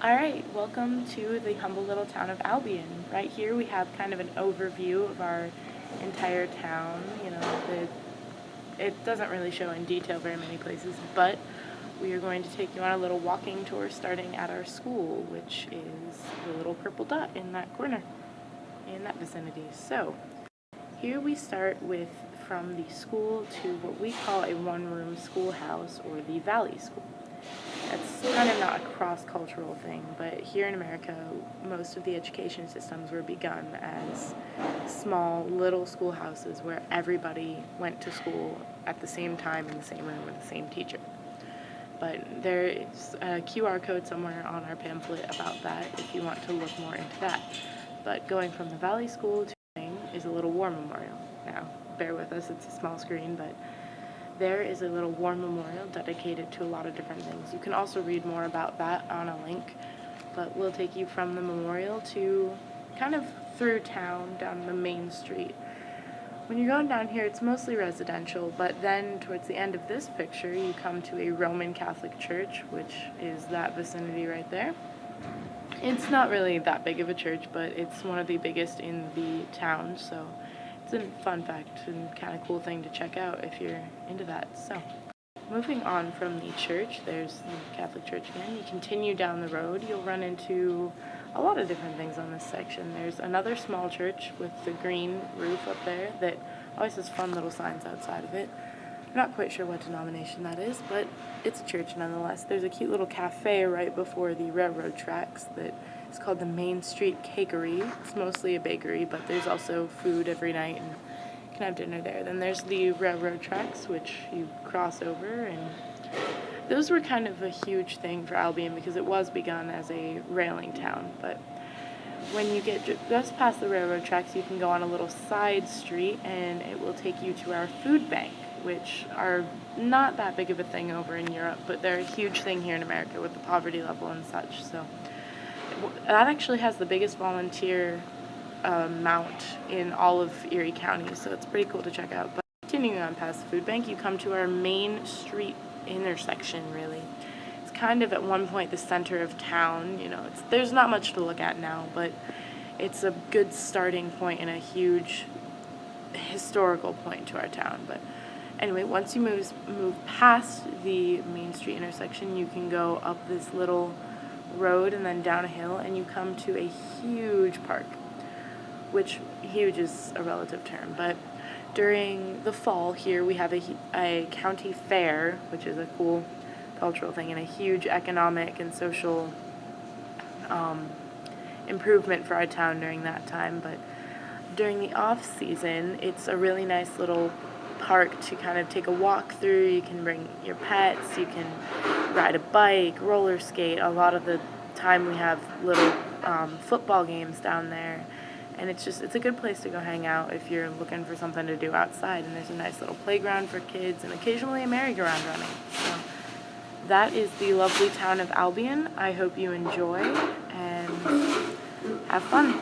Alright, welcome to the humble little town of Albion. Right here we have kind of an overview of our entire town. It doesn't really show in detail very many places, but we are going to take you on a little walking tour starting at our school, which is the little purple dot in that corner, in that vicinity. So, here we start with from the school to what we call a one-room schoolhouse, or the Valley School. It's kind of not a cross-cultural thing, but here in America, most of the education systems were begun as small, little schoolhouses where everybody went to school at the same time in the same room with the same teacher. But there is a QR code somewhere on our pamphlet about that if you want to look more into that. But going from the Valley School to is a little war memorial. Now, bear with us, it's a small screen, but there is a little war memorial dedicated to a lot of different things. You can also read more about that on a link, but we'll take you from the memorial to kind of through town, down the main street. When you're going down here, it's mostly residential, but then towards the end of this picture, you come to a Roman Catholic church, which is that vicinity right there. It's not really that big of a church, but it's one of the biggest in the town, so it's a fun fact and kind of cool thing to check out if you're into that. So, moving on from the church, there's the Catholic church again. You continue down the road, you'll run into a lot of different things on this section. There's another small church with the green roof up there that always has fun little signs outside of it. I'm not quite sure what denomination that is, but it's a church nonetheless. There's a cute little cafe right before the railroad tracks that is called the Main Street Cakery. It's mostly a bakery, but there's also food every night, and you can have dinner there. Then there's the railroad tracks, which you cross over, and those were kind of a huge thing for Albion because it was begun as a railing town. But when you get just past the railroad tracks, you can go on a little side street, and it will take you to our food bank, which are not that big of a thing over in Europe, but they're a huge thing here in America with the poverty level and such. So that actually has the biggest volunteer amount in all of Erie County, so it's pretty cool to check out. But continuing on past the food bank, you come to our main street intersection, really. It's kind of at one point the center of town. There's not much to look at now, but it's a good starting point and a huge historical point to our town. But anyway, once you move past the Main Street intersection, you can go up this little road and then down a hill, and you come to a huge park, which huge is a relative term, but during the fall here we have a county fair, which is a cool cultural thing and a huge economic and social improvement for our town during that time. But during the off season, it's a really nice little park to kind of take a walk through. You can bring your pets, you can ride a bike, roller skate. A lot of the time we have little football games down there, and it's a good place to go hang out if you're looking for something to do outside. And there's a nice little playground for kids and occasionally a merry-go-round running. So that is the lovely town of Albion. I hope you enjoy and have fun.